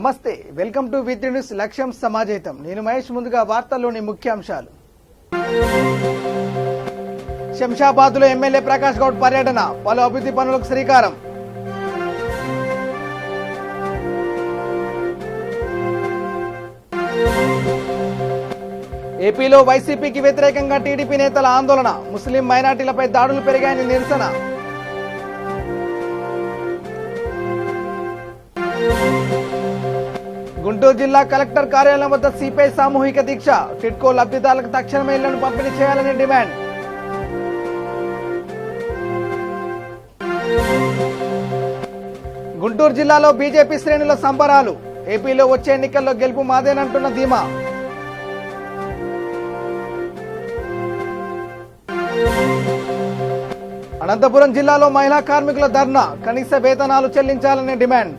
నమస్తే, welcome to వి3 news లక్ష్యం సమాజహితం. నేను మహేష్. ముందుగా వార్తల్లోని ముఖ్యాంశాలు. శంషాబాద్లో ఎమ్మెల్యే ప్రకాష్ గౌడ్ పర్యటన, పలు అభివృద్ధి పనులకు శ్రీకారం. ఏపీలో వైసీపీకి వ్యతిరేకంగా టీడీపీ నేతల ఆందోళన, ముస్లిం మైనార్టీలపై దాడులు పెరిగాయని నిరసన. గుంటూరు జిల్లా కలెక్టర్ కార్యాలయం వద్ద సిపిఐ సామూహిక దీక్ష, టిడ్కో లబ్ధిదారులకు తక్షణమే ఇళ్లను పంపిణీ చేయాలని డిమాండ్. గుంటూరు జిల్లాలో బీజేపీ శ్రేణుల సంబరాలు, ఏపీలో వచ్చే ఎన్నికల్లో గెలుపు మాదేనంటున్న ధీమా. అనంతపురం జిల్లాలో మహిళా కార్మికుల ధర్నా, కనీస వేతనాలు చెల్లించాలనే డిమాండ్.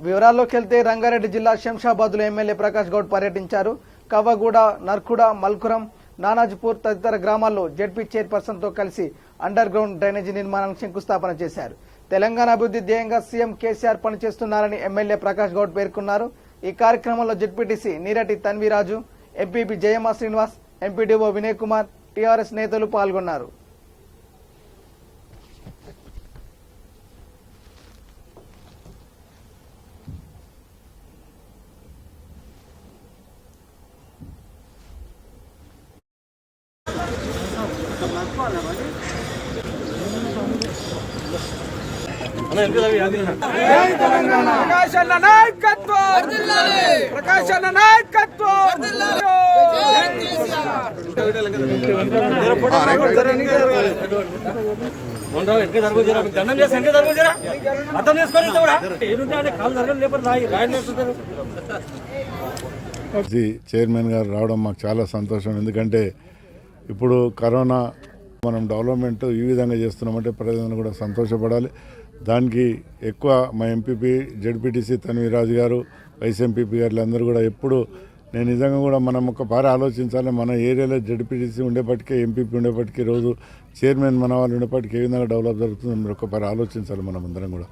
వివరాల్లోకి వెళ్తే రంగారెడ్డి జిల్లా శంషాబాద్లో ఎమ్మెల్యే ప్రకాష్ గౌడ్ పర్యటించారు. కవ్వగూడ, నర్కుడ, మల్కురం, నానాజ్పూర్ తదితర గ్రామాల్లో జెడ్పీ చైర్పర్సన్ తో కలిసి అండర్ గ్రౌండ్ డ్రైనేజీ నిర్మాణానికి శంకుస్థాపన చేశారు. తెలంగాణ అభివృద్ధి ధ్యేయంగా సీఎం కేసీఆర్ పనిచేస్తున్నారని ఎమ్మెల్యే ప్రకాష్ గౌడ్ పేర్కొన్నారు. ఈ కార్యక్రమంలో ZPTC Nirati Tanviraju, MPP Jayama Srinivas, MPDO Vinay Kumar, TRS నేతలు పాల్గొన్నారు. చైర్మన్ గారు రావడం మాకు చాలా సంతోషం. ఎందుకంటే ఇప్పుడు కరోనా మనం డెవలప్మెంట్ ఈ విధంగా చేస్తున్నామంటే ప్రజలను కూడా సంతోషపడాలి. దానికి ఎక్కువ మా ఎంపీపీ జెడ్పీటీసీ తన్వీరాజు గారు, వైస్ ఎంపీపీ గారు అందరూ కూడా ఎప్పుడు నేను నిజంగా కూడా మనం ఒకసారి ఆలోచించాలి. మన ఏరియాలో జెడ్పీటీసీ ఉండేప్పటికీ, ఎంపీపీ ఉండేప్పటికీ, రోజు చైర్మన్ మన వాళ్ళు ఉండేప్పటికీ ఏ విధంగా డెవలప్ జరుగుతుంది మీరు ఒకసారి ఆలోచించాలి. మనం అందరం కూడా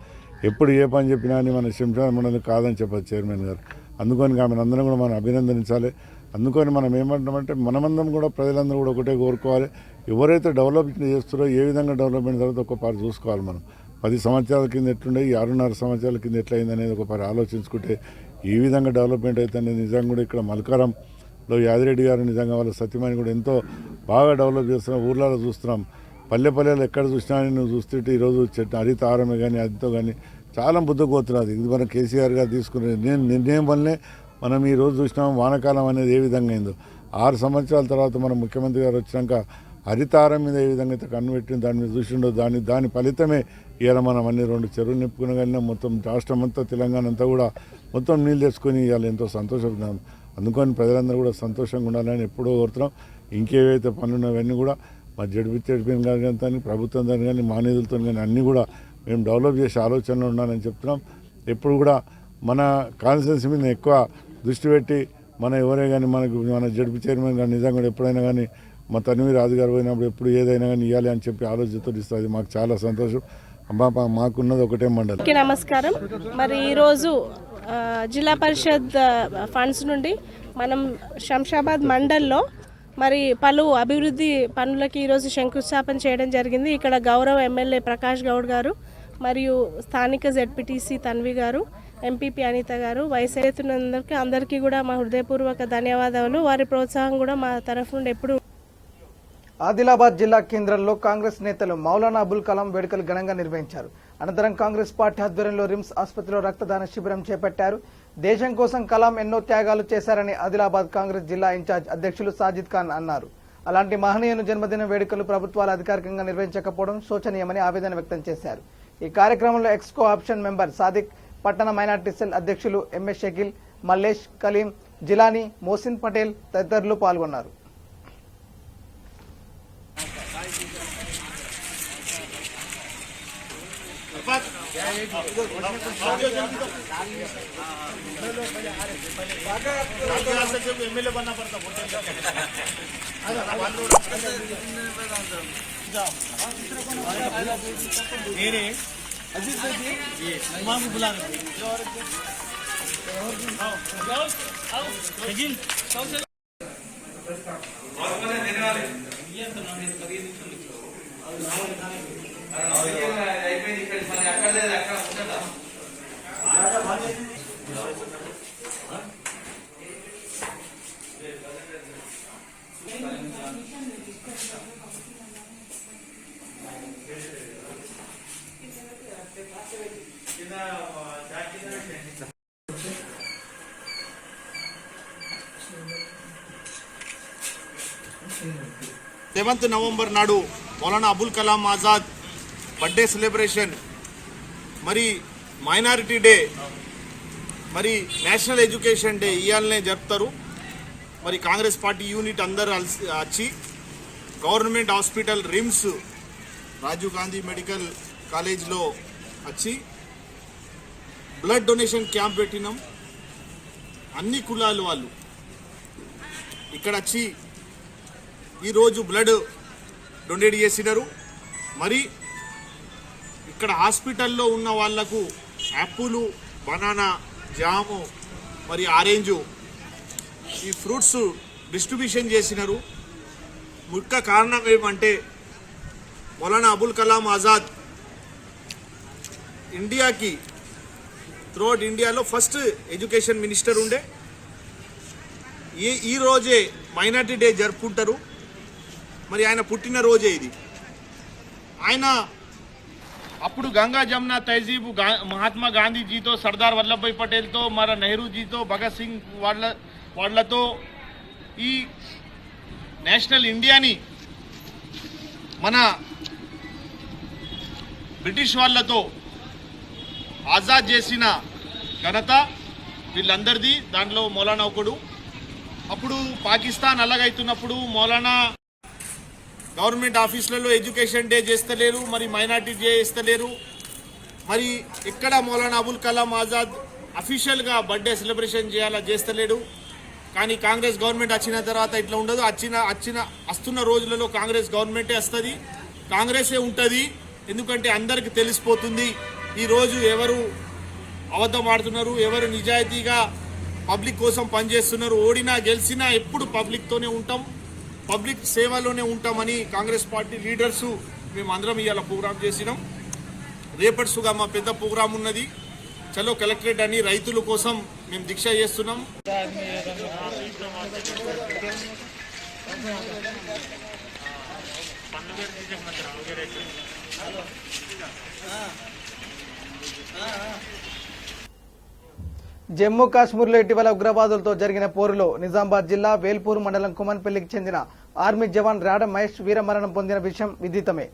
ఎప్పుడు ఏ పని చెప్పినా అని మన శంషాబాద్ మండలి కాదని చెప్పదు చైర్మన్ గారు. అందుకని ఆమెను అందరం కూడా మనం అభినందించాలి. అందుకని మనం ఏమంటామంటే మనమందరం కూడా ప్రజలందరూ కూడా ఒకటే కోరుకోవాలి. ఎవరైతే డెవలప్మెంట్ చేస్తారో ఏ విధంగా డెవలప్మెంట్ తర్వాత ఒకసారి చూసుకోవాలి. మనం 10 సంవత్సరాల కింద ఎట్లుండే, ఈ 6.5 సంవత్సరాల కింద ఎట్లయింది అనేది ఒకసారి ఆలోచించుకుంటే ఈ విధంగా డెవలప్మెంట్ అయితే నిజంగా కూడా ఇక్కడ మల్కారంలో యాదిరెడ్డి గారు నిజంగా వాళ్ళ సత్యమని కూడా ఎంతో బాగా డెవలప్ చేస్తున్నాం. ఊర్లలో చూస్తున్నాం, పల్లెల్లో ఎక్కడ చూసినా నువ్వు చూస్తుంటే ఈరోజు చెట్టు హరిత ఆరమే కానీ అదితో కానీ చాలా బుద్ధపోతున్నది. ఇది మన కేసీఆర్ గారు తీసుకునే నిర్ణయం వల్లనే మనం ఈరోజు చూసినాం వానాకాలం అనేది ఏ విధంగా అయిందో. 6 సంవత్సరాల తర్వాత మన ముఖ్యమంత్రి గారు వచ్చినాక హరితారం మీద ఏ విధంగా అయితే కన్నుపెట్టిన దాని మీద చూసిండో దాని ఫలితమే ఇవాళ మనం అన్ని 2 చెరువులు నింపుకునగలిగినా మొత్తం రాష్ట్రం అంతా తెలంగాణ అంతా కూడా మొత్తం నీళ్ళు తెచ్చుకొని ఇవాళ ఎంతో సంతోషపడుతున్నాం. అందుకని ప్రజలందరూ కూడా సంతోషంగా ఉండాలని ఎప్పుడో కోరుతున్నాం. ఇంకేవైతే పనులు అవన్నీ కూడా మా జడ్పీ గారు కానీ ప్రభుత్వం దాని కానీ మా నిధులతో కానీ అన్నీ కూడా మేము డెవలప్ చేసే ఆలోచనలో ఉండాలని చెప్తున్నాం. ఎప్పుడు కూడా మన కాన్స్టిట్యున్సీ మీద ఎక్కువ దృష్టి పెట్టి మన ఎవరే కానీ మన జడ్పీ చైర్మన్ కానీ నిజంగా కూడా ఎప్పుడైనా కానీ మా తన్వీరాజు గారు పోయినప్పుడు ఎప్పుడు ఏదైనా కానీ ఇవ్వాలి అని చెప్పి ఆలోచనతో ఇస్తుంది. మాకు చాలా సంతోషం. మాకున్నది ఒకటే మండలి. నమస్కారం. మరి ఈరోజు జిల్లా పరిషత్ ఫండ్స్ నుండి మనం శంషాబాద్ మండల్లో మరి పలు అభివృద్ధి పనులకి ఈరోజు శంకుస్థాపన చేయడం జరిగింది. ఇక్కడ గౌరవ ఎమ్మెల్యే ప్రకాష్ గౌడ్ గారు మరియు స్థానిక జెడ్పీటీసీ తన్వి గారు, ఎంపీపీ అనిత గారు, వైస్ అందరికీ కూడా మా హృదయపూర్వక ధన్యవాదాలు. వారి ప్రోత్సాహం కూడా మా తరఫు నుండి ఎప్పుడు. ఆదిలాబాద్ జిల్లా కేంద్రంలో కాంగ్రెస్ నేతలు మౌలానా అబుల్ కలాం వేడుకలు ఘనంగా నిర్వహించారు. అనంతరం కాంగ్రెస్ పార్టీ ఆధ్వర్యంలో రిమ్స్ ఆసుపత్రిలో రక్తదాన శిబిరం చేపట్టారు. దేశం కోసం కలాం ఎన్నో త్యాగాలు చేశారని ఆదిలాబాద్ కాంగ్రెస్ జిల్లా ఇన్ఛార్జ్ అధ్యక్షులు సాజిద్ ఖాన్ అన్నారు. అలాంటి మహనీయుని జన్మదిన వేడుకలు ప్రభుత్వాలు అధికారికంగా నిర్వహించకపోవడం శోచనీయమని ఆవేదన వ్యక్తం చేశారు. ఈ కార్యక్రమంలో ఎక్స్కో ఆప్షన్ మెంబర్ సాదిక్, పట్టణ మైనార్టీ సెల్ అధ్యక్షులు ఎంఎస్ షకీల్, మల్లేష్, కలీం, జిలానీ, మోసిన్ పటేల్ తదితరులు పాల్గొన్నారు. एमएलए बनना पड़ता సెవెంత్ నవంబర్ నాడు మౌలానా అబుల్ కలాం ఆజాద్ బర్త్డే సెలబ్రేషన్, మరి మైనారిటీ డే, మరి నేషనల్ ఎడ్యుకేషన్ డే ఇవాళనే జరుపుతారు. మరి కాంగ్రెస్ పార్టీ యూనిట్ అందరు వచ్చి government hospital RIMS Rajiv Gandhi medical కాలేజ్లో వచ్చి బ్లడ్ డొనేషన్ క్యాంప్ పెట్టినాం. అన్ని కులాల వాళ్ళు ఇక్కడ వచ్చి ఈరోజు బ్లడ్ డొనేట్ చేసినారు. మరి ఇక్కడ హాస్పిటల్లో ఉన్న వాళ్లకు యాపిల్, బనానా, జాము, మరి ఆరెంజు ఈ ఫ్రూట్స్ డిస్ట్రిబ్యూషన్ చేసినారు. ముఖ్య కారణం ఏమంటే మౌలానా అబుల్ కలాం ఆజాద్ ఇండియాకి త్రూఅవుట్ ఇండియాలో ఫస్ట్ ఎడ్యుకేషన్ మినిస్టర్ ఉండే. ఈ రోజే మైనారిటీ డే జరుపుకుంటారు. మరి ఆయన పుట్టినరోజే ఇది. ఆయన అప్పుడు గంగా జమున తహజీబ్ మహాత్మా గాంధీజీతో, సర్దార్ వల్లభాయ్ పటేల్తో, మరి నెహ్రూజీతో, భగత్ సింగ్ వాళ్ళతో ఈ నేషనల్ ఇండియాని మన బ్రిటిష్ వాళ్ళతో ఆజాద్ చేసిన ఘనత వీళ్ళందరిది. దాంట్లో మౌలానా ఒకడు. అప్పుడు పాకిస్తాన్ అలగైతున్నప్పుడు మౌలానా గవర్నమెంట్ ఆఫీసులలో ఎడ్యుకేషన్ డే చేస్తలేరు, మరి మైనార్టీ డే చేస్తలేరు. మరి ఎక్కడ మౌలానా అబుల్ కలాం ఆజాద్ అఫీషియల్గా బర్త్డే సెలబ్రేషన్ చేస్తలేడు. కానీ కాంగ్రెస్ గవర్నమెంట్ వచ్చిన తర్వాత ఇట్లా ఉండదు. వస్తున్న రోజులలో కాంగ్రెస్ గవర్నమెంటే వస్తుంది, కాంగ్రెసే ఉంటుంది. ఎందుకంటే అందరికీ తెలిసిపోతుంది ఈరోజు ఎవరు అబద్ధం ఆడుతున్నారు, ఎవరు నిజాయితీగా పబ్లిక్ కోసం పనిచేస్తున్నారు. ఓడినా గెలిచినా ఎప్పుడు పబ్లిక్తోనే ఉంటాం, పబ్లిక్ సేవలోనే ఉంటామని కాంగ్రెస్ పార్టీ లీడర్సు మేము అందరం ఇవాళ ప్రోగ్రాం చేసినాం. రేపటిసుగా మా పెద్ద ప్రోగ్రాం ఉన్నది. చలో కలెక్టరేట్ అని రైతుల కోసం మేము దీక్ష చేస్తున్నాం. జమ్మూ కాశ్మీర్లో ఇటీవల ఉగ్రవాదులతో జరిగిన పోరులో నిజామాబాద్ జిల్లా వేల్పూర్ మండలం కుమన్పల్లికి చెందిన ఆర్మీ జవాన్ రాడ మహేష్ వీరమరణం పొందిన విషయం విదితమే.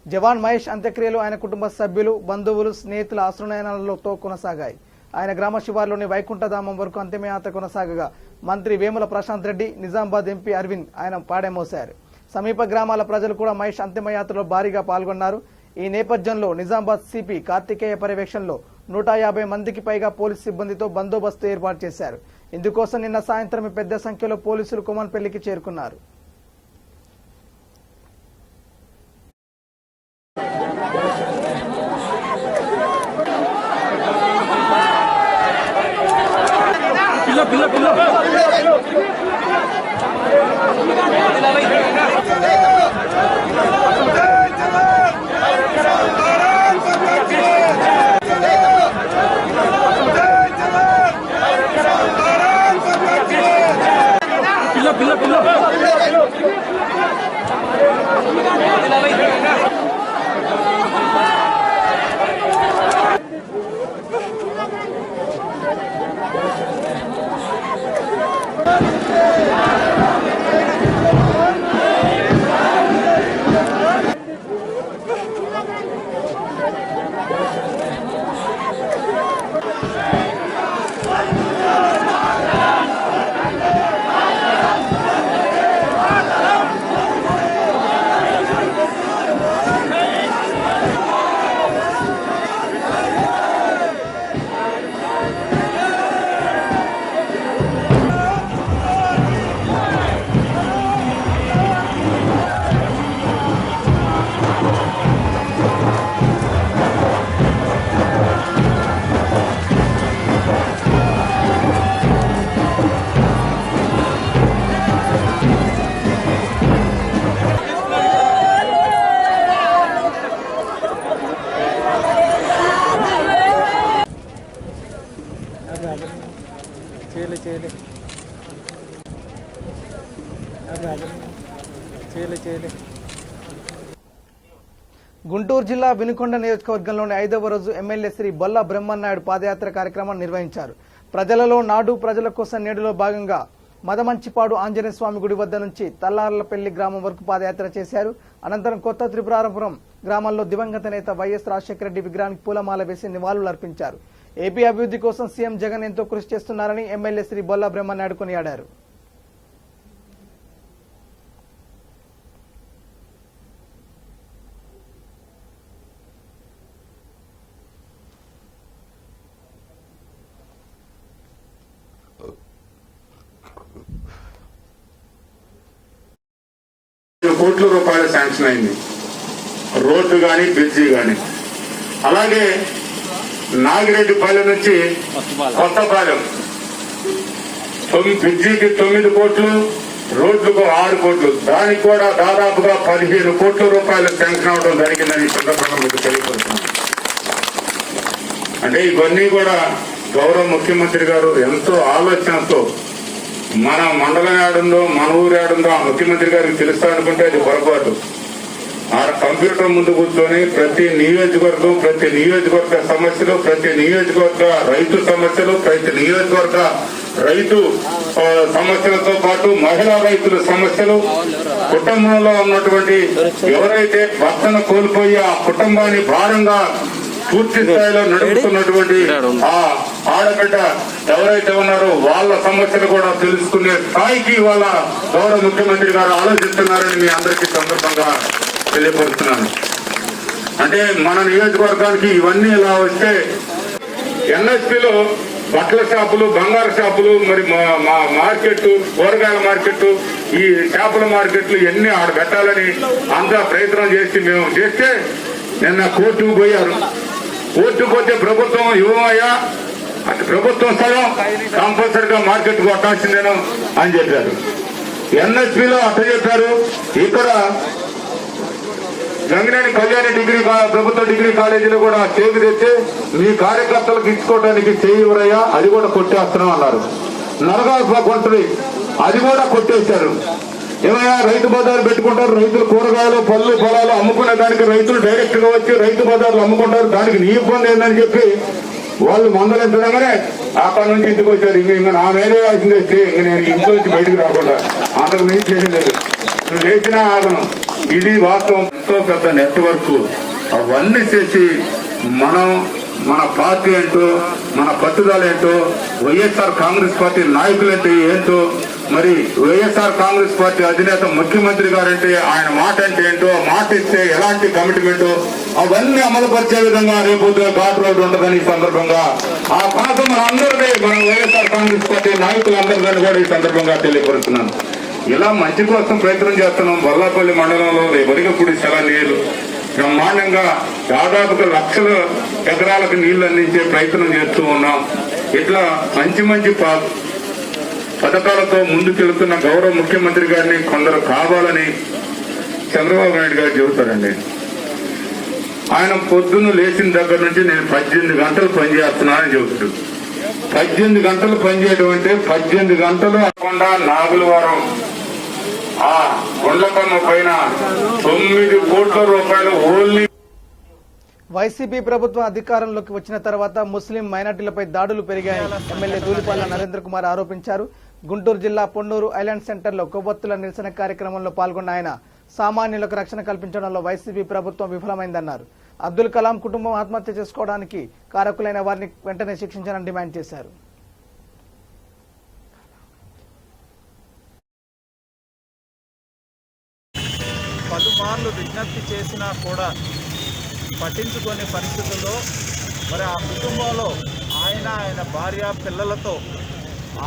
జవాన్ మహేష్ అంత్యక్రియలు ఆయన కుటుంబ సభ్యులు, బంధువులు, స్నేహితుల ఆశ్రయనాలతో కొనసాగాయి. ఆయన గ్రామ శివార్లోని వైకుంఠధామం వరకు అంతిమయాత్ర కొనసాగగా మంత్రి వేముల ప్రశాంత్ రెడ్డి, నిజామాబాద్ ఎంపీ అరవింద్ ఆయన పాడెమోశారు. సమీప గ్రామాల ప్రజలు కూడా మహేష్ అంతిమయాత్రలో భారీగా పాల్గొన్నారు. ఈ నేపథ్యంలో నిజామాబాద్ సిపి కార్తికేయ పర్యవేక్షణలో 150 మందికి పైగా పోలీసు సిబ్బందితో బందోబస్తు ఏర్పాటు చేశారు. ఇందుకోసం నిన్న సాయంత్రం పెద్ద సంఖ్యలో పోలీసులు కుమన్పల్లికి చేరుకున్నారు. గుంటూరు జిల్లా వినుకొండ నియోజకవర్గంలోని 5వ రోజు ఎమ్మెల్యే శ్రీ బొల్ల బ్రహ్మన్నాయుడు పాదయాత్ర కార్యక్రమాన్ని నిర్వహించారు. ప్రజలలో నాడు ప్రజల కోసం నేడులో భాగంగా మదమంచిపాడు ఆంజనేయ స్వామి గుడి వద్ద నుంచి తల్లార్లపల్లి గ్రామం వరకు పాదయాత్ర చేశారు. అనంతరం కొత్త త్రిపురారపురం గ్రామంలో దివంగత నేత వైఎస్ రాజశేఖర రెడ్డి విగ్రహానికి పూలమాల వేసి నివాళులు అర్పించారు. ఏపీ అభివృద్ధి కోసం సీఎం జగన్ ఎంతో కృషి చేస్తున్నారని ఎమ్మెల్యే శ్రీ బొల్ల బ్రహ్మన్నాయుడు కొనియాడారు. కోట్ల రూపాయలు శాంక్షన్ అయింది, రోడ్డు కానీ బ్రిడ్జి కానీ. అలాగే నాగిరెడ్డిపాలెం నుంచి కొత్తపాలెం బ్రిడ్జికి 9 కోట్లు, రోడ్లకు 6 కోట్లు, దానికి కూడా దాదాపుగా 15 కోట్ల రూపాయలు శాంక్షన్ అవడం జరిగిందని సందర్భంగా మీకు తెలియపడుతున్నాను. అంటే ఇవన్నీ కూడా గౌరవ ముఖ్యమంత్రి గారు ఎంతో ఆలోచనతో, మన మండలం ఏడుందో మన ఊరు ఏడుందో ఆ ముఖ్యమంత్రి గారికి తెలుస్తా అనుకుంటే అది పొరపాటు. ఆ కంప్యూటర్ ముందు కూర్చొని ప్రతి నియోజకవర్గ సమస్యలు, ప్రతి నియోజకవర్గ రైతు సమస్యలు, ప్రతి నియోజకవర్గ రైతు సమస్యలతో పాటు మహిళా రైతుల సమస్యలు, కుటుంబంలో ఉన్నటువంటి ఎవరైతే భర్తను కోల్పోయి ఆ కుటుంబాన్ని భారంగా పూర్తి స్థాయిలో నడుపుతున్నటువంటి ఆ ఆడబిడ్డ ఎవరైతే ఉన్నారో వాళ్ళ సమస్యలు కూడా తెలుసుకునే స్థాయికి వాళ్ళ గౌరవ ముఖ్యమంత్రి గారు ఆలోచిస్తున్నారని మీ అందరికీ సందర్భంగా తెలియపరుస్తున్నాను. అంటే మన నియోజకవర్గానికి ఇవన్నీ ఇలా వస్తే ఎన్ఎస్పీలో బట్టల షాపులు, బంగారు షాపులు, మరి మా మార్కెట్, కూరగాయల మార్కెట్, ఈ చేపల మార్కెట్లు ఇవన్నీ ఆడ పెట్టాలని అంతా ప్రయత్నం చేసి మేము చేస్తే నిన్న కోర్టుకు పోయారు. కోర్టుకు పోతే ప్రభుత్వం ఇవ్వమయ్యా, అటు ప్రభుత్వం స్థలం కంపల్సరిగా మార్కెట్ కొట్టాల్సిందేను అని చెప్పారు. ఎన్ఎస్పీలో అట్ట చెప్పారు. ఇక్కడ గంగినేని కళ్యాణి ప్రభుత్వ డిగ్రీ కాలేజీలో కూడా చేతి తెచ్చి మీ కార్యకర్తలకు ఇచ్చుకోవడానికి చేయవరయ్యా, అది కూడా కొట్టేస్తున్నాం అన్నారు. నరగా కొంటది, అది కూడా కొట్టేశారు. ఏమయ్యా రైతు బజారు పెట్టుకుంటారు, రైతులు కూరగాయలు పళ్ళు పొలాలు అమ్ముకునే దానికి రైతులు డైరెక్ట్ గా వచ్చి రైతు బజార్లు అమ్ముకుంటారు, దానికి నీ ఇబ్బంది ఏందని చెప్పి వాళ్ళు మందలించడంగానే అక్కడ నుంచి ఇంటికి వచ్చారు. ఇంకా నా మీదే వేసింది వస్తే ఇంక నేను ఇంట్లో నుంచి బయటకు రాకుండా అంతకు మించి చేయలేదు, లేచినా ఆగను. ఇది వాస్తవం. ఎంతో పెద్ద నెట్వర్క్ అవన్నీ చేసి మన పార్టీ ఏంటో, మన పట్టుదల ఏంటో, వైఎస్ఆర్ కాంగ్రెస్ పార్టీ నాయకులంటే ఏంటో, మరి వైఎస్ఆర్ కాంగ్రెస్ పార్టీ అధినేత ముఖ్యమంత్రి గారంటే ఆయన మాట అంటే ఏంటో, మాట ఇస్తే ఎలాంటి కమిట్మెంటో అవన్నీ అమలుపరిచే విధంగా రేపు ఘాట్ రోడ్డు ఉండదని ఈ సందర్భంగా ఆ పాత మన అందరినీ, మన వైఎస్ఆర్ కాంగ్రెస్ పార్టీ నాయకులందరినీ కూడా ఈ సందర్భంగా తెలియపరుస్తున్నాను. ఇలా మంచి కోసం ప్రయత్నం చేస్తున్నాం. బొల్లాపల్లి మండలంలో వరిగపూడి చాలా నీళ్లు బ్రహ్మాండంగా దాదాపుగా లక్షల ఎకరాలకు నీళ్లు అందించే ప్రయత్నం చేస్తూ ఉన్నాం. ఇట్లా మంచి పథకాలతో ముందుకెళ్తున్న గౌరవ ముఖ్యమంత్రి గారిని కొందరు కావాలని చంద్రబాబు నాయుడు గారు చెబుతారండి. ఆయన పొద్దున్న లేచిన దగ్గర నుంచి నేను 18 గంటలు పనిచేస్తున్నానని చెబుతాడు. 18 గంటలు పనిచేయడం అంటే 18 గంటలు కాకుండా నాగులవరం ఆ గుండ్లకమ్మ పైన 9 కోట్ల రూపాయలు ఓన్లీ. వైసీపీ ప్రభుత్వం అధికారంలోకి వచ్చిన తర్వాత ముస్లిం మైనార్టీలపై దాడులు పెరిగాయని ఎమ్మెల్యే ధూళిపాళ్ల నరేంద్ర కుమార్ ఆరోపించారు. గుంటూరు జిల్లా పొన్నూరు ఐలాండ్ సెంటర్లో కొవ్వొత్తుల నిరసన కార్యక్రమంలో పాల్గొన్న ఆయన సామాన్యులకు రక్షణ కల్పించడంలో వైసీపీ ప్రభుత్వం విఫలమైందన్నారు. అబ్దుల్ కలాం కుటుంబం ఆత్మహత్య చేసుకోవడానికి కారకులైన వారిని వెంటనే శిక్షించాలని డిమాండ్ చేశారు. పలుమార్లు విజ్ఞప్తి చేసినా కూడా పట్టించుకునే పరిస్థితుల్లో మరి ఆ కుటుంబంలో ఆయన భార్య పిల్లలతో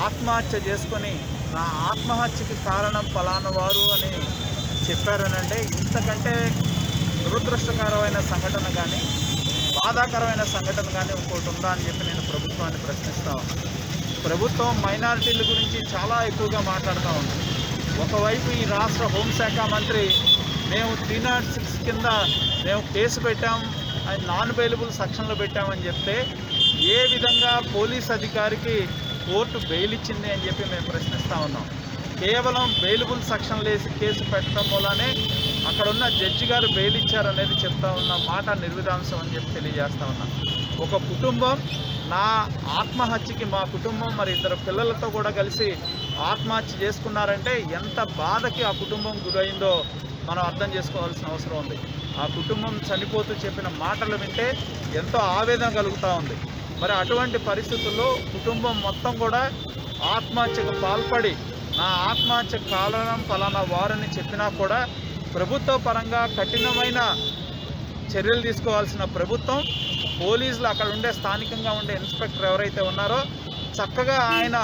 ఆత్మహత్య చేసుకొని నా ఆత్మహత్యకి కారణం ఫలానా వారు అని చెప్పారనంటే ఇంతకంటే దురదృష్టకరమైన సంఘటన కానీ బాధాకరమైన సంఘటన కానీ ఇంకోటి ఉందా అని చెప్పి నేను ప్రభుత్వాన్ని ప్రశ్నిస్తాను. ప్రభుత్వం మైనారిటీల గురించి చాలా ఎక్కువగా మాట్లాడుతూ ఉంది. ఒకవైపు ఈ రాష్ట్ర హోంశాఖ మంత్రి మేము 306 కింద మేము కేసు పెట్టాం, అది నాన్ బెయిలబుల్ సెక్షన్లో పెట్టామని చెప్తే ఏ విధంగా పోలీస్ అధికారికి కోర్టు బెయిల్ ఇచ్చింది అని చెప్పి మేము ప్రశ్నిస్తూ ఉన్నాం. కేవలం బెయిలబుల్ సెక్షన్ వేసి కేసు పెట్టడం వల్లనే అక్కడ ఉన్న జడ్జి గారు బెయిల్ ఇచ్చారనేది చెప్తా ఉన్న మాట నిర్విధాంసం అని చెప్పి తెలియజేస్తా ఉన్నాం. ఒక కుటుంబం నా ఆత్మహత్యకి మా కుటుంబం మరి 2 పిల్లలతో కూడా కలిసి ఆత్మహత్య చేసుకున్నారంటే ఎంత బాధకి ఆ కుటుంబం గురైందో మనం అర్థం చేసుకోవాల్సిన అవసరం ఉంది. ఆ కుటుంబం చనిపోతూ చెప్పిన మాటలు వింటే ఎంతో ఆవేదన కలుగుతూ ఉంది. మరి అటువంటి పరిస్థితుల్లో కుటుంబం మొత్తం కూడా ఆత్మహత్యకు పాల్పడి నా ఆత్మహత్య కారణం ఫలానా వారని చెప్పినా కూడా ప్రభుత్వ పరంగా కఠినమైన చర్యలు తీసుకోవాల్సిన ప్రభుత్వం, పోలీసులు, అక్కడ ఉండే స్థానికంగా ఉండే ఇన్స్పెక్టర్ ఎవరైతే ఉన్నారో చక్కగా ఆయన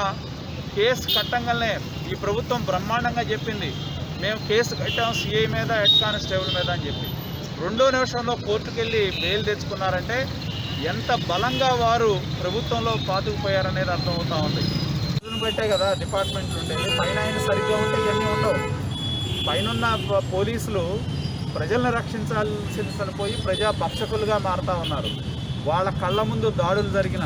కేసు కట్టంగానే ఈ ప్రభుత్వం బ్రహ్మాండంగా చెప్పింది, మేము కేసు కట్టాం సిఐ మీద, హెడ్ కానిస్టేబుల్ మీద అని చెప్పి 2వ నిమిషంలో కోర్టుకు వెళ్ళి బెయిల్ తెచ్చుకున్నారంటే ఎంత బలంగా వారు ప్రభుత్వంలో పాతుకుపోయారనేది అర్థమవుతా ఉంది. పెట్టే కదా డిపార్ట్మెంట్లు ఉండేది, పైన ఆయన సరిగ్గా ఉంటే ఇవన్నీ ఉండవు. పైన పోలీసులు ప్రజలను రక్షించాల్సిన పోయి ప్రజా భక్షకులుగా మారుతూ ఉన్నారు. వాళ్ళ కళ్ళ ముందు దాడులు జరిగిన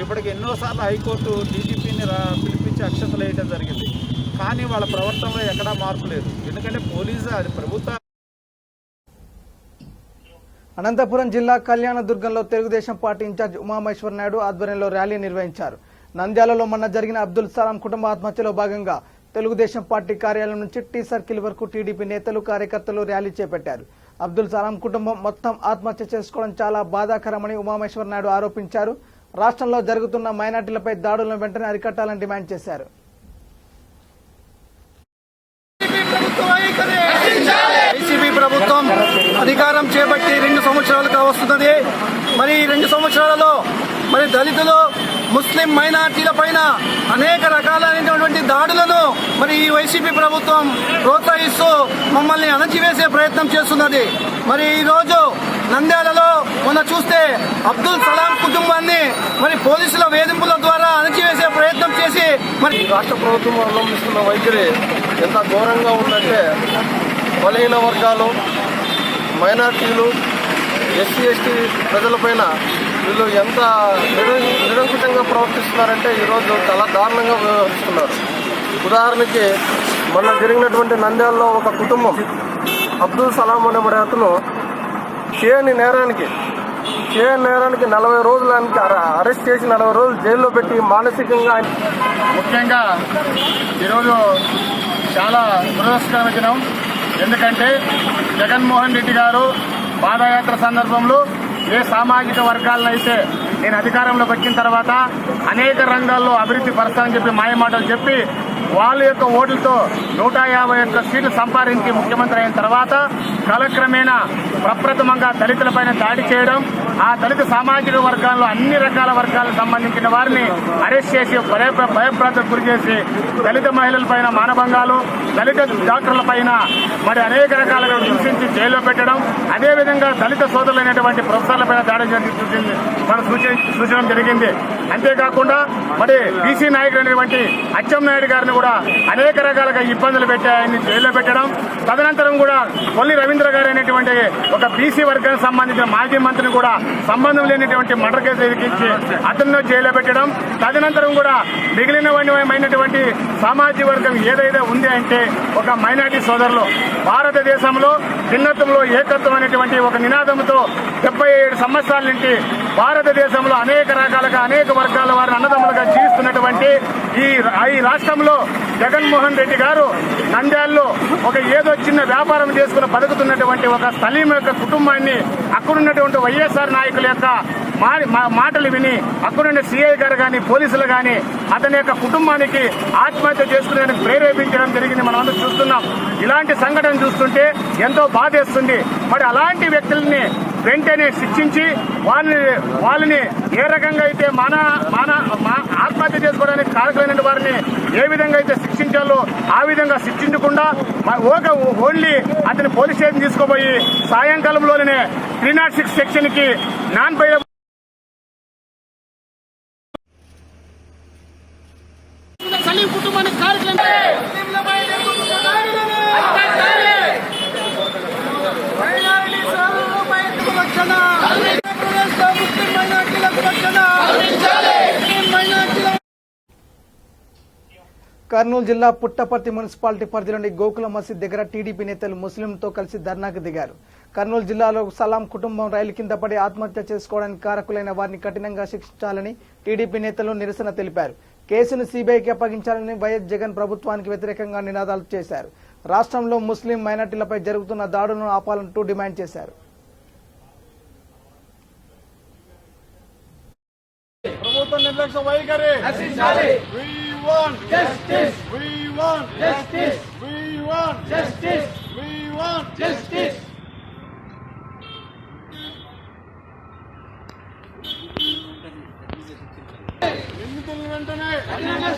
ఇప్పటికి ఎన్నోసార్లు హైకోర్టు డీజీపీని పిలిపించి అక్షతలు వేయడం జరిగింది. కానీ వాళ్ళ ప్రవర్తనలో ఎక్కడా మార్పు లేదు. ఎందుకంటే పోలీసు అది ప్రభుత్వ. అనంతపురం జిల్లా కళ్యాణదుర్గంలో తెలుగుదేశం పార్టీ ఇన్ఛార్జ్ ఉమామహేశ్వర నాయుడు ఆధ్వర్యంలో ర్యాలీ నిర్వహించారు. నంద్యాలలో మొన్న జరిగిన అబ్దుల్ సలాం కుటుంబ ఆత్మహత్యలో భాగంగా తెలుగుదేశం పార్టీ కార్యాలయం నుంచి టీ సర్కిల్ వరకు టీడీపీ నేతలు, కార్యకర్తలు ర్యాలీ చేపట్టారు. అబ్దుల్ సలాం కుటుంబం మొత్తం ఆత్మహత్య చేసుకోవడం చాలా బాధాకరమని ఉమామహేశ్వర నాయుడు ఆరోపించారు. రాష్ట్రంలో జరుగుతున్న మైనార్టీలపై దాడులను వెంటనే అరికట్టాలని డిమాండ్ చేశారు. వైసీపీ ప్రభుత్వం అధికారం చేపట్టి 2 సంవత్సరాలుగా వస్తున్నది. మరి ఈ 2 సంవత్సరాలలో మరి దళితులు, ముస్లిం మైనార్టీల పైన అనేక రకాలైనటువంటి దాడులను మరి ఈ వైసీపీ ప్రభుత్వం ప్రోత్సహిస్తూ మమ్మల్ని అణచివేసే ప్రయత్నం చేస్తున్నది. మరి ఈరోజు నంద్యాలలో మొన్న చూస్తే అబ్దుల్ సలాం కుటుంబాన్ని మరి పోలీసుల వేధింపుల ద్వారా అణచివేసే ప్రయత్నం చేసి మరి రాష్ట్ర ప్రభుత్వం అవలంబిస్తున్న వైఖరి ఎంత ఘోరంగా ఉందంటే బలహీన వర్గాలు, మైనార్టీలు, ఎస్సీ ఎస్టీ ప్రజలపైన వీళ్ళు ఎంత నిరంకుశంగా ప్రవర్తిస్తున్నారంటే ఈరోజు చాలా దారుణంగా వ్యవహరిస్తున్నారు. ఉదాహరణకి మొన్న జరిగినటువంటి నంద్యాలలో ఒక కుటుంబం అబ్దుల్ సలాం అనే అతను చేయని నేరానికి 40 రోజులకి అరెస్ట్ చేసి 40 రోజులు జైల్లో పెట్టి మానసికంగా ముఖ్యంగా ఈరోజు చాలా దురదృష్టకరమైన దినం. ఎందుకంటే జగన్మోహన్ రెడ్డి గారు పాదయాత్ర సందర్భంలో ఏ సామాజిక వర్గాలనైతే నేను అధికారంలోకి వచ్చిన తర్వాత అనేక రంగాల్లో అభివృద్ధి పరుస్తానని చెప్పి మాయమాటలు చెప్పి వాళ్ళ యొక్క ఓట్లతో 151 సీట్లు సంపాదించి ముఖ్యమంత్రి అయిన తర్వాత కాలక్రమేణా ప్రప్రథమంగా దళితులపైన దాడి చేయడం, ఆ దళిత సామాజిక వర్గాల్లో అన్ని రకాల వర్గాలకు సంబంధించిన వారిని అరెస్ట్ చేసి భయభ్రాంతకు గురి చేసి దళిత మహిళలపైన మానభంగాలు, దళిత డాక్టర్లపైన మరి అనేక రకాలుగా హింసించి జైల్లో పెట్టడం, అదేవిధంగా దళిత సోదరులైనటువంటి ప్రొఫెసర్లపైన దాడి మనం సూచించడం జరిగింది. అంతేకాకుండా మరి బీసీ నాయకులైనటువంటి అచ్చెన్నాయుడు గారిని కూడా అనేక రకాలుగా ఇబ్బందులు పెట్టి ఆయన్ని జైల్లో పెట్టడం, తదనంతరం కూడా కొల్లి రవీంద్ర గారు అనేటువంటి ఒక బీసీ వర్గానికి సంబంధించిన మాజీ మంత్రిని కూడా సంబంధం లేనటువంటి మర్డర్ కేసు ఎదిగించి అతన్ని జైల్లో పెట్టడం, తదనంతరం కూడా మిగిలినటువంటి సామాజిక వర్గం ఏదైతే ఉంది అంటే ఒక మైనార్టీ సోదరులు భారతదేశంలో భిన్నత్వంలో ఏకత్వం అనేటువంటి ఒక నినాదంతో 77 సంవత్సరాల నుంచి భారతదేశంలో అనేక రకాలుగా అనేక వర్గాల వారిని అన్నదమ్ములుగా జీవిస్తున్నటువంటి ఈ రాష్ట్రంలో జగన్మోహన్ రెడ్డి గారు నంద్యాలలో ఒక ఏదో చిన్న వ్యాపారం చేసుకుని బతుకుతున్నటువంటి ఒక సలీం యొక్క కుటుంబాన్ని అక్కడున్నటువంటి వైఎస్ఆర్ నాయకుల యొక్క మాటలు విని అక్కడున్న సిఐ గారు కానీ పోలీసులు కానీ అతని యొక్క కుటుంబానికి ఆత్మహత్య చేసుకునేందుకు ప్రేరేపించడం జరిగింది. మనం అందరూ చూస్తున్నాం. ఇలాంటి సంఘటన చూస్తుంటే ఎంతో బాధేస్తుంది. మరి అలాంటి వ్యక్తుల్ని వెంటనే శిక్షించి వాళ్ళని ఏ రకంగా అయితే ఆత్మహత్య చేసుకోవడానికి కారకులైన వారిని ఏ విధంగా అయితే శిక్షించాలో ఆ విధంగా శిక్షించకుండా ఓన్లీ అతని పోలీస్ స్టేషన్ తీసుకుపోయి సాయంకాలంలోనే 306 సెక్షన్ కి నాన్ బైలబుల్ సలీం కుటుంబానికి రక్షణ కర్నూలు జిల్లా పుట్టపర్తి మున్సిపాలిటీ పరిధిలోని గోకుల మసీద్ దగ్గర టీడీపీ నేతలు ముస్లింలతో కలిసి ధర్నాకు దిగారు. కర్నూలు జిల్లాలో సలాం కుటుంబం రైలు కింద పడి ఆత్మహత్య చేసుకోవడానికి కారకులైన వారిని కఠినంగా శిక్షించాలని టీడీపీ నేతలు నిరసన తెలిపారు. కేసును సీబీఐకి అప్పగించాలని వైఎస్ జగన్ ప్రభుత్వానికి వ్యతిరేకంగా నినాదాలు చేశారు. రాష్ట్రంలో ముస్లిం మైనార్టీలపై జరుగుతున్న దాడులను ఆపాలంటూ డిమాండ్ చేశారు. ప్రభుత్వ నిర్లక్ష్య వైఖరి నశించాలి. We want justice. We want justice. We want justice. We want justice. నిందితులను వెంటనే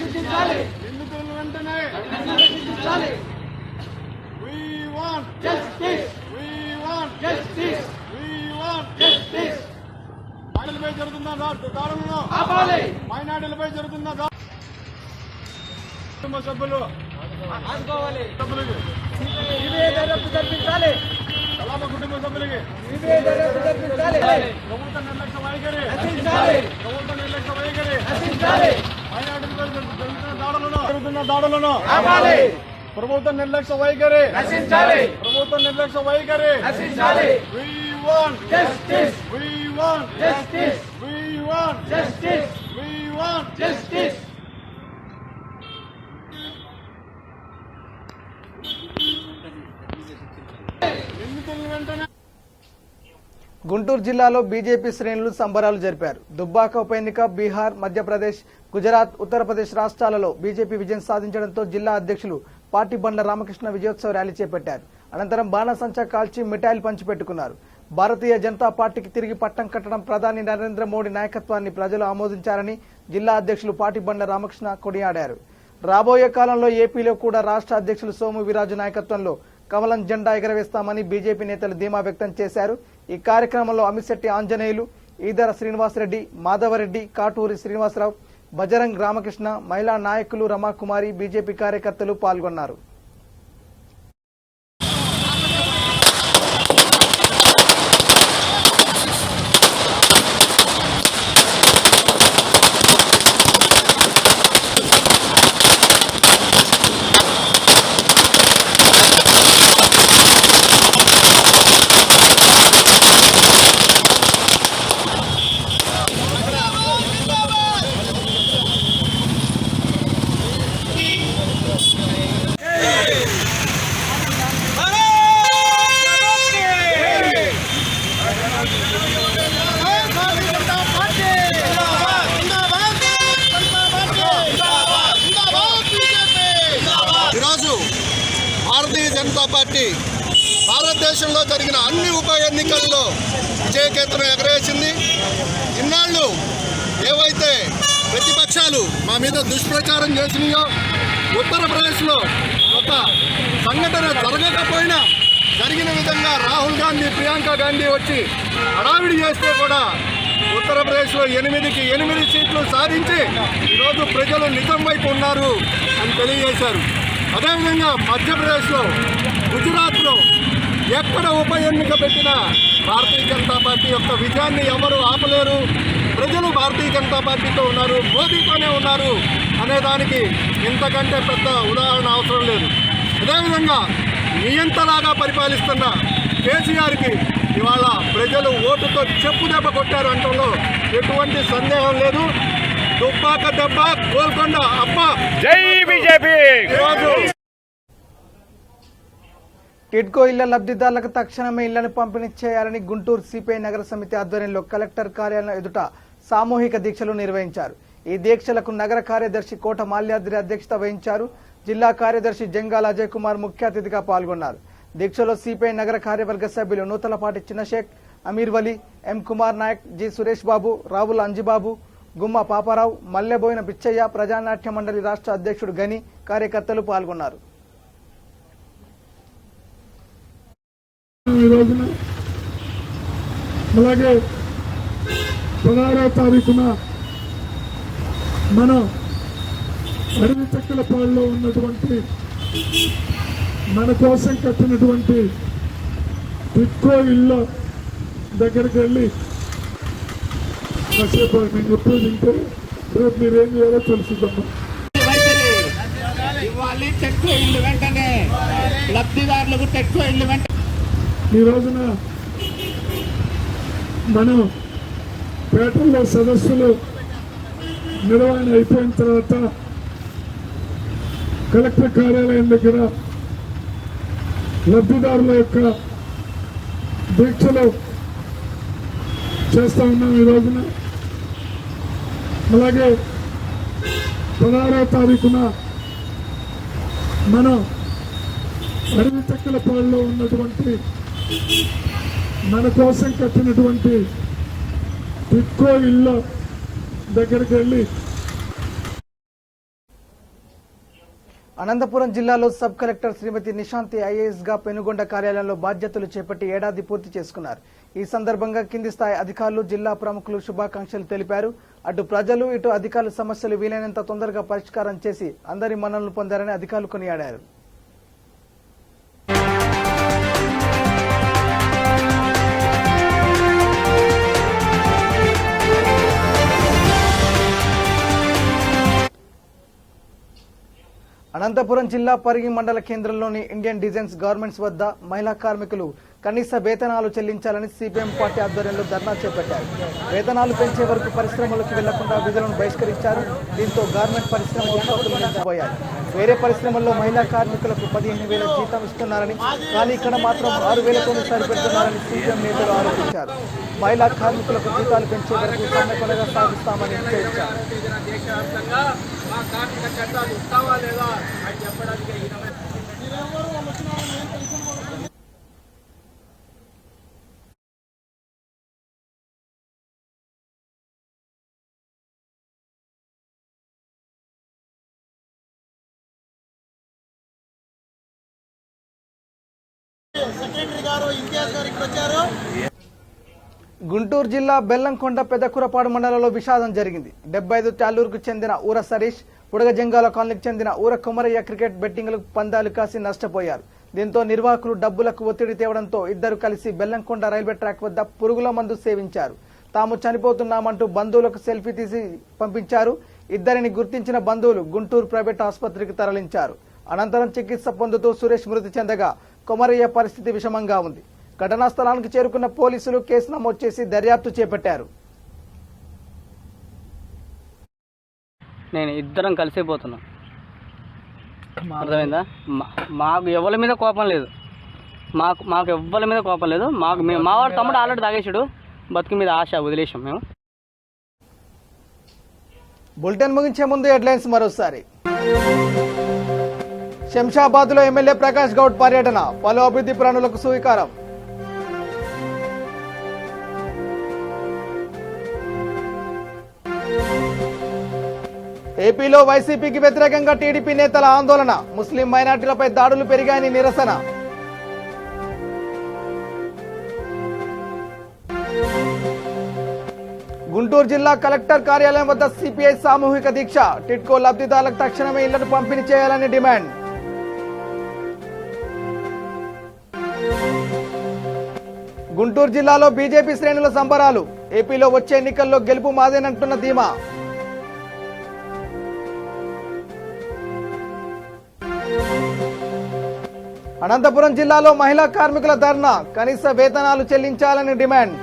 శిక్షించాలి. నిందితులను వెంటనే శిక్షించాలి. We want justice. We want justice. We want justice. మైనార్టీలపై జరుగుతున్న దాడులను ఆపాలి. మైనార్టీలపై జరుగుతున్న కుటుంబ సభ్యులు ఆదుకోవాలి. సభ్యులకి జరిపించాలి. సలామ కుటుంబ సభ్యులకి ప్రభుత్వ నిర్లక్ష్య వైఖరి నశించాలి. ప్రభుత్వ నిర్లక్ష్య వైఖరి నశించాలి. మైనార్టీలపై జరుగుతున్న దాడులను ఆపాలి. ప్రభుత్వ నిర్లక్ష్య వైఖరి నశించాలి. ప్రభుత్వ నిర్లక్ష్య వైఖరి నశించాలి. We want justice. We want justice. We want justice. We want justice. Guntur జిల్లాలో బీజేపీ శ్రేణులు సంబరాలు జరిపారు. దుబ్బాక ఉప ఎన్నిక బీహార్, మధ్యప్రదేశ్, గుజరాత్, ఉత్తరప్రదేశ్ రాష్ట్రాలలో బీజేపీ విజయం సాధించడంతో జిల్లా అధ్యక్షులు పార్టీ బండ్ల రామకృష్ణ విజయోత్సవ ర్యాలీ చేపట్టారు. అనంతరం బాణాసంచా కాల్చి మిఠాయిలు పంచిపెట్టుకున్నారు. భారతీయ జనతా పార్టీకి తిరిగి పట్టం కట్టడం ప్రధాని నరేంద్ర మోడీ నాయకత్వాన్ని ప్రజలు ఆమోదించారని జిల్లా అధ్యక్షులు పార్టీ బండ్ల రామకృష్ణ కొనియాడారు. రాబోయే కాలంలో ఏపీలో కూడా రాష్ట్ర అధ్యక్షులు సోము వీరాజు నాయకత్వంలో కమలం జెండా ఎగరవేస్తామని బీజేపీ నేతలు ధీమా వ్యక్తం చేశారు. ఈ కార్యక్రమంలో అమిశెట్టి ఆంజనేయులు, ఈదర శ్రీనివాసరెడ్డి, మాధవరెడ్డి, కాటూరి శ్రీనివాసరావు, బజరంగ్ రామకృష్ణ, మహిళా నాయకులు రమాకుమారి, బీజేపీ కార్యకర్తలు పాల్గొన్నారు. భారతీయ జనతా పార్టీ భారతదేశంలో జరిగిన అన్ని ఉప ఎన్నికల్లో విజయకేతనం ఎగరేసింది. ఇన్నాళ్ళు ఏవైతే ప్రతిపక్షాలు మా మీద దుష్ప్రచారం చేసినాయో, ఉత్తరప్రదేశ్లో ఒక సంఘటన జరగకపోయినా జరిగిన విధంగా రాహుల్ గాంధీ, ప్రియాంక గాంధీ వచ్చి హడావిడి చేస్తే కూడా ఉత్తరప్రదేశ్లో 8కి 8 సీట్లు సాధించి ఈరోజు ప్రజలు నిజం వైపు ఉన్నారు అని తెలియజేశారు. అదేవిధంగా మధ్యప్రదేశ్లో, గుజరాత్లో ఎక్కడ ఉప ఎన్నిక పెట్టినా భారతీయ జనతా పార్టీ యొక్క విజయాన్ని ఎవరు ఆపలేరు. ప్రజలు భారతీయ జనతా పార్టీతో ఉన్నారు, మోదీతోనే ఉన్నారు అనేదానికి ఇంతకంటే పెద్ద ఉదాహరణ అవసరం లేదు. అదేవిధంగా నియంతలాగా పరిపాలిస్తున్న కేసీఆర్కి ఇవాళ ప్రజలు ఓటుతో చెప్పు దెబ్బ కొట్టారు అంటంలో ఎటువంటి సందేహం లేదు. దుబ్బాక దెబ్బ, గోల్కొండ అప్ప. జై బీజేపీ. టిడ్కో ఇళ్ల లబ్ధిదారులకు తక్షణమే ఇళ్లను పంపిణీ చేయాలని గుంటూరు సిపిఐ నగర సమితి ఆధ్వర్యంలో కలెక్టర్ కార్యాలయం ఎదుట సామూహిక దీక్షలు నిర్వహించారు. ఈ దీక్షలకు నగర కార్యదర్శి కోట మాల్యాద్రి అధ్యక్షత వహించారు. జిల్లా కార్యదర్శి జంగాల అజయ్ కుమార్ ముఖ్య అతిథిగా పాల్గొన్నారు. దీక్షలో సిపిఐ నగర కార్యవర్గ సభ్యులు నూతలపాటి చిన్నశేఖ్, అమీర్ వలి, ఎం కుమార్ నాయక్, జి సురేష్ బాబు, రావుల అంజిబాబు, గుమ్మ పాపారావు, మల్లెబోయిన పిచ్చయ్య, ప్రజానాట్య మండలి రాష్ట్ర అధ్యక్షుడు గని తదితరులు పాల్గొన్నారు. అలాగే 16వ తారీఖున మన అడవి చెక్కలపాడులో ఉన్నటువంటి మన కోసం కట్టినటువంటి టిడ్కో ఇళ్ళ దగ్గరికి వెళ్ళి కాసేపు నేను చెప్పేది ఉంటే రేపు మీరేం చేయాలో తెలుసుకుందాం. టెక్స్ ఇల్లు వెంటనే లబ్ధిదారులకు టెక్స్ ఇల్లు వెంటనే. ఈ రోజున మనం పేటల్లో సదస్సులు నిర్వహణ అయిపోయిన తర్వాత కలెక్టర్ కార్యాలయం దగ్గర లబ్ధిదారుల యొక్క దీక్షలు చేస్తూ ఉన్నాం ఈ రోజున. అలాగే 16వ తారీఖున మనం అడవి చెక్కలపాడులో ఉన్నటువంటి మన కోసం కట్టినటువంటి టిట్కో ఇళ్ళ దగ్గరికి వెళ్ళి అనంతపురం జిల్లాలో సబ్ కలెక్టర్ శ్రీమతి నిశాంతి ఐఏఎస్ గా పెనుగొండ కార్యాలయంలో బాధ్యతలు చేపట్టి ఏడాది పూర్తి చేసుకున్నారు. ఈ సందర్భంగా కింది స్థాయి అధికారులు, జిల్లా ప్రముఖులు శుభాకాంక్షలు తెలిపారు. అటు ప్రజలు, ఇటు అధికారుల సమస్యలు వీలైనంత తొందరగా పరిష్కారం చేసి అందరి మన్ననలు పొందారని అధికారులు కొనియాడారు. అనంతపురం జిల్లా పరిగి మండల కేంద్రంలోని ఇండియన్ డిజైన్స్ గార్మెంట్స్ వద్ద మహిళా కార్మికులు కనీస వేతనాలు చెల్లించాలని సిపిఎం పార్టీ ఆధ్వర్యంలో ధర్నా చేపట్టారు. వేతనాలు పెంచే వరకు పరిశ్రమలకు వెళ్లకుండా విధులను బహిష్కరించారు. దీంతో గార్మెంట్ పరిశ్రమ ఉత్పత్తులు నిలిచిపోయాయి. వేరే పరిశ్రమల్లో మహిళా కార్మికులకు 15,000 జీతం ఇస్తున్నారని, కానీ ఇక్కడ మాత్రం 6,000తోనే సరిపెడుతున్నారని సిపిఎం నేతలు ఆరోపించారు. మహిళా కార్మికులకు జీతాలు పెంచే వరకు సమ్మె కొనగా సాగిస్తామని హెచ్చరించారు. గుంటూరు జిల్లా బెల్లంకొండ పెద్దకూరపాడు మండలంలో విషాదం జరిగింది. 75 టాలూరుకు చెందిన ఊర సరీష్, పుడగజంగాల కాలనీకి చెందిన ఊర కుమరయ్య క్రికెట్ బెట్టింగ్లకు పందాలు కాసి నష్టపోయారు. దీంతో నిర్వాహకులు డబ్బులకు ఒత్తిడి తేవడంతో ఇద్దరు కలిసి బెల్లంకొండ రైల్వే ట్రాక్ వద్ద పురుగుల మందు సేవించారు. తాము చనిపోతున్నామంటూ బంధువులకు సెల్ఫీ తీసి పంపించారు. ఇద్దరిని గుర్తించిన బంధువులు గుంటూరు ప్రైవేట్ ఆసుపత్రికి తరలించారు. అనంతరం చికిత్స పొందుతూ సురేష్ మృతి చెందగా కుమరయ్య పరిస్థితి విషమంగా ఉంది. ఘటనా స్థలానికి చేరుకున్న పోలీసులు కేసు నమోదు చేసి దర్యాప్తు చేపట్టారు. నేను ఇద్దరం కలిసిపోతున్నాం, అర్థమైందా? మాకు ఎవరి మీద కోపం లేదు, మాకు ఎవ్వరి మీద కోపం లేదు. మా వాడు తమ్ముడు ఆల్రెడీ తాగేసాడు, బతుకు మీద ఆశ వదిలేసాం మేము. బులెటిన్ ముగించే ముందు హెడ్లైన్స్ మరోసారి. శంషాబాద్ లో ఎమ్మెల్యే ప్రకాష్ గౌడ్ పర్యటన, పలు అభివృద్ధి పనులకు స్వీకారం. ఏపీలో వైసీపీకి వ్యతిరేకంగా టీడీపీ నేతల ఆందోళన, ముస్లిం మైనార్టీలపై దాడులు పెరిగాయని నిరసన. గుంటూరు జిల్లా కలెక్టర్ కార్యాలయం వద్ద సిపిఐ సామూహిక దీక్ష, టిట్కో లబ్ధిదారులకు తక్షణమే ఇళ్లను పంపిణీ చేయాలని డిమాండ్. గుంటూరు జిల్లాలో బీజేపీ శ్రేణుల సంబరాలు, ఏపీలో వచ్చే ఎన్నికల్లో గెలుపు మాదేనంటున్న ధీమా. అనంతపురం జిల్లాలో మహిళా కార్మికుల ధర్నా, కనీస వేతనాలు చెల్లించాలని డిమాండ్.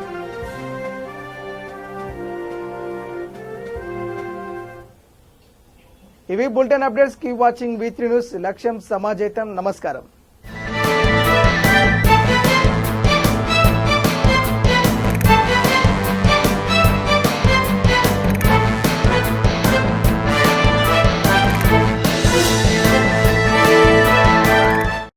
ఇవి bulletin updates. Keep watching V3 news. లక్ష్యం సమాజేతం. నమస్కారం.